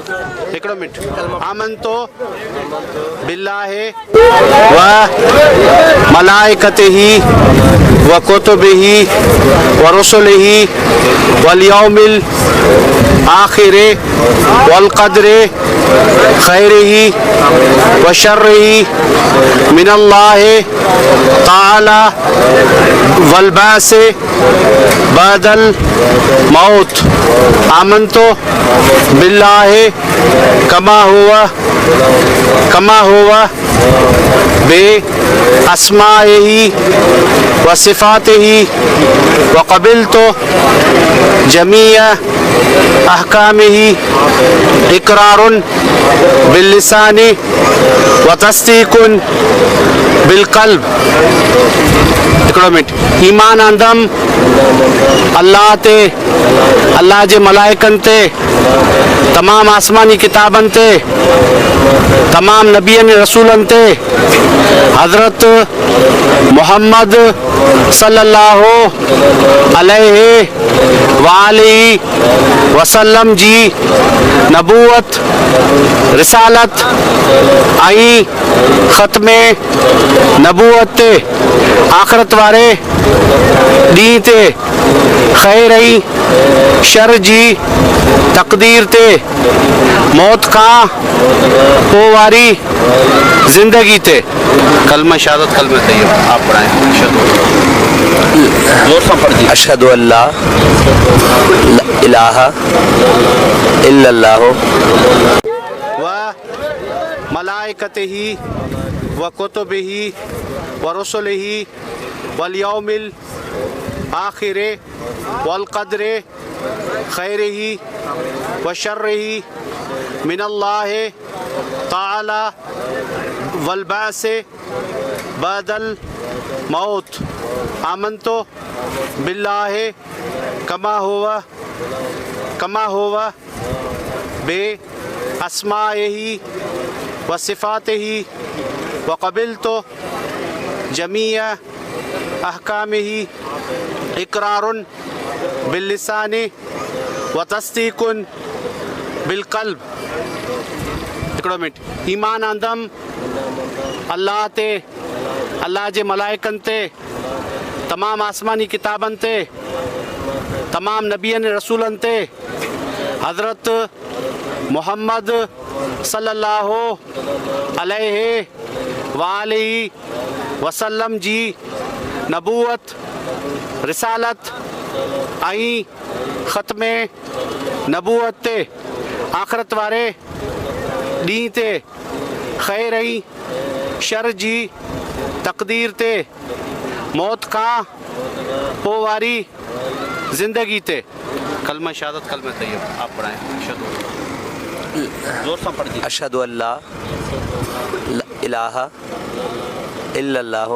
हिकिड़ो मिनट आमनतो बिल्लाहि व मलाइकतिही व कुतुबिही व रुसुलिही वल यौमिल आखिरि वल क़द्रि खैरिही व शर्रिही मिनल्लाहि ताला वल बासे बदल मौत। आमनतो बिल्लाहि कमा हुआ बे अस्माइही व सिफ़ातिही व क़बिलतु जमीअ अहकामिही इक़रारुन बिल्लिसानी व तस्दीक़ुन बिलक़ल्ब। हिकिड़ो मिनट ईमान आंदम अल्लाह ते, अल्लाह जे मलाइकनि ते, तमाम आसमानी किताबनि ते, तमाम नबियनि रसूलनि ते, हज़रत मोहम्मद सल्लल्लाहु अलैहि वालिही वसल्लम जी नबूवत, रिसालत ऐं ख़त्मे नबूवत ते आख़िरत वारे ॾींहं ते ख़ैर ऐं शर जी तक़दीर ते मौत खां पोइ वारी ज़िंदगी ते। कलमा शहादत कलमा तैयब आप पढ़ाएं। जोर से पढ़िए। अशहदु अल्ला इलाहा इल्लल्लाह व मलाइकतिही व कुतुबिही व रुसुलिही वल यौमिल आखिरि वल क़द्रि खैरिही व शर्रिही मिनल्लाहि ताला वल बासे बदल मौत। आमनतो बिल्लाहि कमा हुआ बे अस्माइही व सिफ़ातिही व क़बिलतु जमीअ अहकामिही इक़रारुन बिल्लिसानी व तस्दीक़ुन बिलक़ल्ब। हिकिड़ो मिनट ईमान आंदम अल्लाह ते, अल्लाह जे मलाइकनि ते, तमाम आसमानी किताबनि ते, तमाम नबियनि रसूलनि ते, हज़रत मोहम्मद सल्लल्लाहु अलैहि वालिही वसल्लम जी नबूवत, रिसालत ऐं ख़त्मे नबूवत ते आख़िरत वारे ॾींहं ते ख़ैर ऐं शर जी तक़दीर ते मौत खां पोइ वारी ज़िंदगी ते। कलमा शहादत कलमा तैयब आप पढ़ाएं। जोर से पढ़िए। अशहदु अल्ला इलाहा इल्लल्लाह